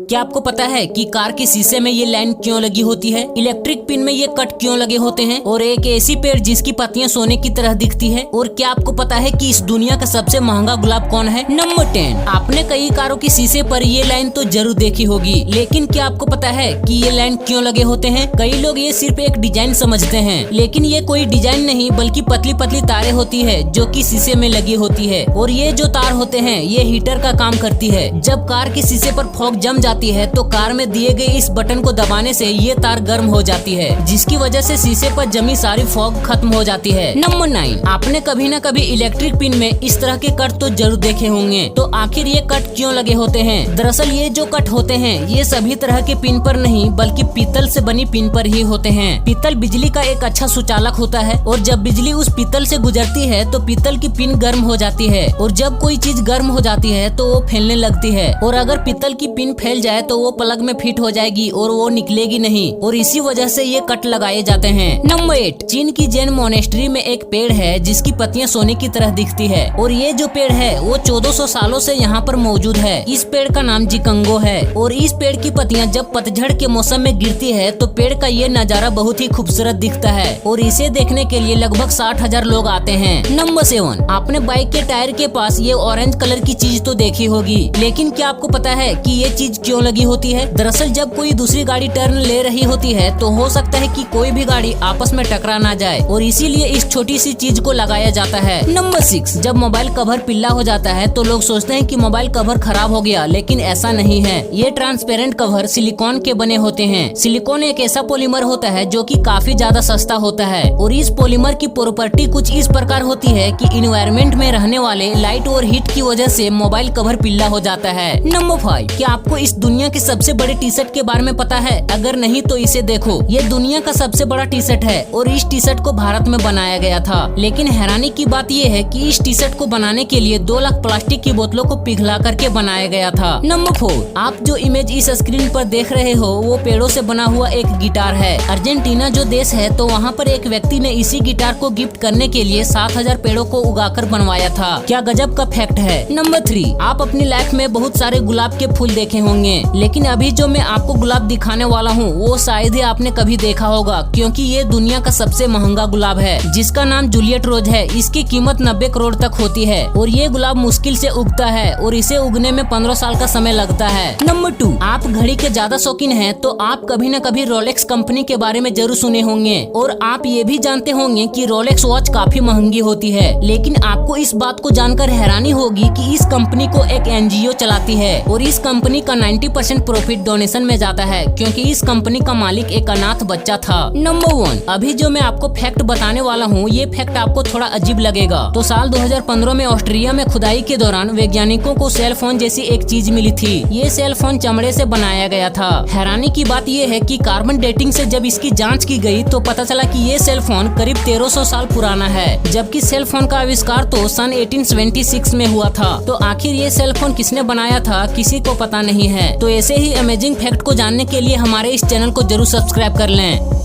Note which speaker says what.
Speaker 1: क्या आपको पता है कि कार के शीशे में ये लाइन क्यों लगी होती है? इलेक्ट्रिक पिन में ये कट क्यों लगे होते हैं? और एक ऐसी पेड़ जिसकी पत्तियां सोने की तरह दिखती है। और क्या आपको पता है कि इस दुनिया का सबसे महंगा गुलाब कौन है? नंबर 10। आपने कई कारों के शीशे पर ये लाइन तो जरूर देखी होगी, लेकिन क्या आपको पता है कि ये लाइन क्यों लगे होते हैं? कई लोग ये सिर्फ एक डिजाइन समझते हैं, लेकिन ये कोई डिजाइन नहीं बल्कि पतली पतली तारें होती है जो कि शीशे में लगी होती है। और ये जो तार होते हैं ये हीटर का काम करती है। जब कार के शीशे पर फॉग जम जाती है तो कार में दिए गए इस बटन को दबाने से ये तार गर्म हो जाती है, जिसकी वजह से शीशे पर जमी सारी फॉग खत्म हो जाती है। नंबर 9। आपने कभी न कभी इलेक्ट्रिक पिन में इस तरह के कट तो जरूर देखे होंगे। तो आखिर ये कट क्यों लगे होते हैं? दरअसल ये जो कट होते हैं ये सभी तरह के पिन पर नहीं बल्कि पीतल से बनी पिन पर ही होते हैं। पीतल बिजली का एक अच्छा सुचालक होता है और जब बिजली उस पीतल से गुजरती है तो पीतल की पिन गर्म हो जाती है। और जब कोई चीज गर्म हो जाती है तो वो फैलने लगती है, और अगर पीतल की पिन फैल जाए तो वो प्लग में फिट हो जाएगी और वो निकलेगी नहीं। और इसी वजह से ये कट लगाए जाते हैं। नंबर 8। चीन की जैन मोनेस्ट्री में एक पेड़ है जिसकी पत्तियां सोने की तरह दिखती है, और ये जो पेड़ है वो 1400 सालों से यहाँ पर मौजूद है। इस पेड़ का नाम जिकंगो है, और इस पेड़ की पत्तियां जब पतझड़ के मौसम में गिरती है तो पेड़ का ये नजारा बहुत ही खूबसूरत दिखता है, और इसे देखने के लिए लगभग 60,000 लोग आते हैं। नंबर 7। आपने बाइक के टायर के पास ये ऑरेंज कलर की चीज तो देखी होगी, लेकिन क्या आपको पता है कि ये चीज क्यों लगी होती है? दरअसल जब कोई दूसरी गाड़ी टर्न ले रही होती है तो हो सकता है कि कोई भी गाड़ी आपस में टकरा ना जाए, और इसीलिए इस छोटी सी चीज को लगाया जाता है। नंबर 6। जब मोबाइल कवर पीला हो जाता है तो लोग सोचते हैं कि मोबाइल कवर खराब हो गया, लेकिन ऐसा नहीं है। ये ट्रांसपेरेंट कवर सिलिकॉन के बने होते हैं। सिलिकॉन एक ऐसा पॉलीमर होता है जो कि काफी ज्यादा सस्ता होता है, और इस पॉलीमर की प्रॉपर्टी कुछ इस प्रकार होती है कि इन्वायरमेंट में रहने वाले लाइट और हीट की वजह से मोबाइल कवर पीला हो जाता है। नंबर 5। क्या आपको इस दुनिया के सबसे बड़े टी शर्ट के बारे में पता है? अगर नहीं तो इसे देखो, ये दुनिया का सबसे बड़ा टी शर्ट है, और इस टी शर्ट को भारत में बनाया गया था। लेकिन हैरानी की बात ये है कि इस टी शर्ट को बनाने के लिए 2 लाख प्लास्टिक की बोतलों को पिघला करके बनाया गया था। नंबर 4। आप जो इमेज इस स्क्रीन पर देख रहे हो वो पेड़ों से बना हुआ एक गिटार है। अर्जेंटीना जो देश है तो वहाँ पर एक व्यक्ति ने इसी गिटार को गिफ्ट करने के लिए 7000 पेड़ों को उगाकर बनवाया था। क्या गजब का फैक्ट है। नंबर 3। आप अपनी लाइफ में बहुत सारे गुलाब के फूल देखे होंगे, लेकिन अभी जो मैं आपको गुलाब दिखाने वाला हूँ वो शायद ही आपने कभी देखा होगा, क्योंकि ये दुनिया का सबसे महंगा गुलाब है, जिसका नाम जूलियट रोज है। इसकी कीमत 90 करोड़ तक होती है, और ये गुलाब मुश्किल से उगता है, और इसे उगने में 15 साल का समय लगता है। नंबर 2। आप घड़ी के ज्यादा शौकीन हैं तो आप कभी न कभी रोलेक्स कंपनी के बारे में जरूर सुने होंगे, और आप ये भी जानते होंगे कि रोलेक्स वॉच काफी महंगी होती है। लेकिन आपको इस बात को जानकर हैरानी होगी कि इस कंपनी को एक एनजीओ चलाती है, और इस कंपनी का 90% प्रॉफिट डोनेशन में जाता है, क्योंकि इस कंपनी का मालिक एक अनाथ बच्चा था। नंबर 1। अभी जो मैं आपको फैक्ट बताने वाला हूँ ये फैक्ट आपको थोड़ा अजीब लगेगा। तो साल 2015 में ऑस्ट्रिया में खुदाई के दौरान वैज्ञानिकों को सेल फोन जैसी एक चीज मिली थी। ये सेल फोन चमड़े से बनाया गया था। हैरानी की बात ये है कि कार्बन डेटिंग से जब इसकी जांच की गई तो पता चला कि ये सेल फोन करीब 1300 साल पुराना है, जबकि सेल फोन का आविष्कार तो सन 1876 में हुआ था। तो आखिर ये सेल फोन किसने बनाया था किसी को पता नहीं है। तो ऐसे ही अमेजिंग फैक्ट को जानने के लिए हमारे इस चैनल को जरूर सब्सक्राइब कर लें।